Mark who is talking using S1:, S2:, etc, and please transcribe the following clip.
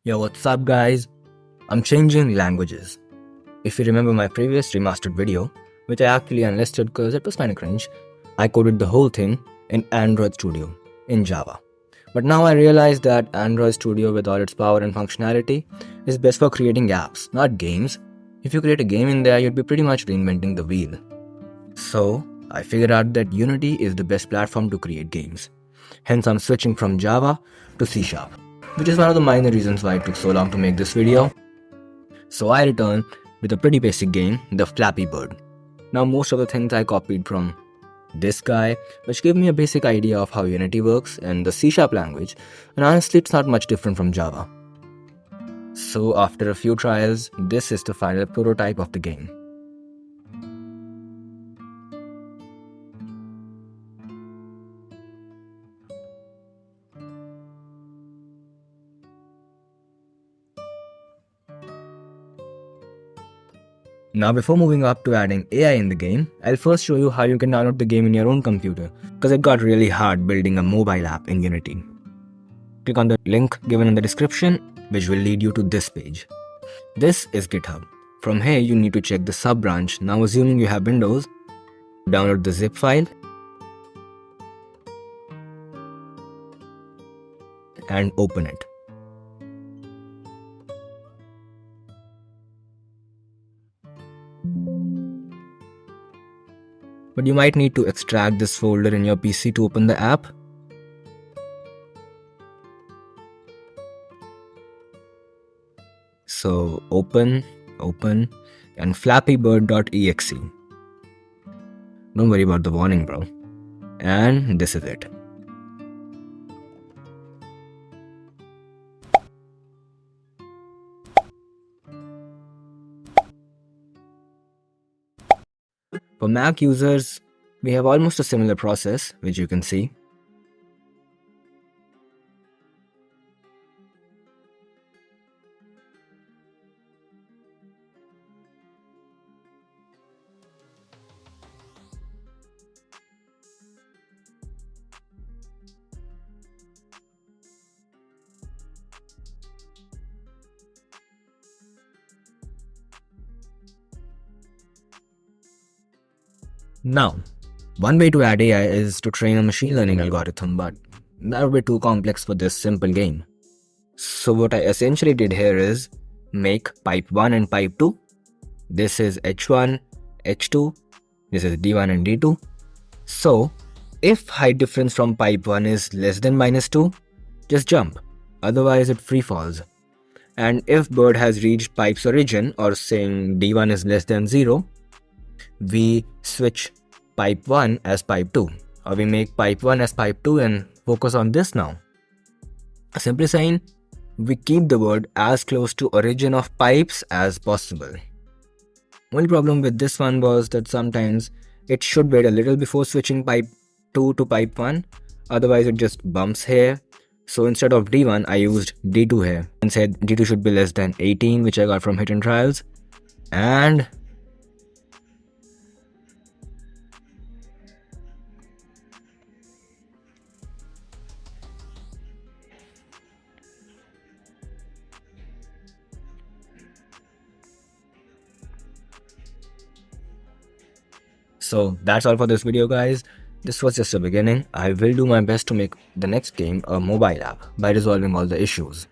S1: Yo, what's up guys? I'm changing languages. If you remember my previous remastered video, which I actually unlisted because it was kinda cringe, I coded the whole thing in Android Studio, in Java. But now I realize that Android Studio with all its power and functionality is best for creating apps, not games. If you create a game in there, you'd be pretty much reinventing the wheel. So, I figured out that Unity is the best platform to create games. Hence, I'm switching from Java to C#, which is one of the minor reasons why it took so long to make this video. So I return with a pretty basic game, the FlappyBird. Now most of the things I copied from this guy, which gave me a basic idea of how Unity works and the C# language, and honestly it's not much different from Java. So after a few trials, this is the final prototype of the game. Now before moving up to adding AI in the game, I'll first show you how you can download the game in your own computer, because it got really hard building a mobile app in Unity. Click on the link given in the description, which will lead you to this page. This is GitHub. From here you need to check the sub branch. Now assuming you have Windows, download the zip file and open it. But you might need to extract this folder in your PC to open the app. So open, and flappybird.exe. Don't worry about the warning, bro. And this is it. For Mac users, we have almost a similar process, which you can see. Now, one way to add AI is to train a machine learning algorithm, but that would be too complex for this simple game. So what I essentially did here is make pipe 1 and pipe 2. This is H1, H2, this is D1 and D2. So, if height difference from pipe 1 is less than -2, just jump, otherwise it free falls. And if bird has reached pipe's origin, or saying D1 is less than 0, we switch pipe 1 as pipe 2, or we make pipe 1 as pipe 2 and focus on this now. Simply saying, we keep the word as close to origin of pipes as possible. Only problem with this one was that sometimes it should wait a little before switching pipe 2 to pipe 1, otherwise it just bumps here. So instead of D1, I used D2 here and said D2 should be less than 18, which I got from hidden trials. And so that's all for this video guys. This was just a beginning. I will do my best to make the next game a mobile app by resolving all the issues.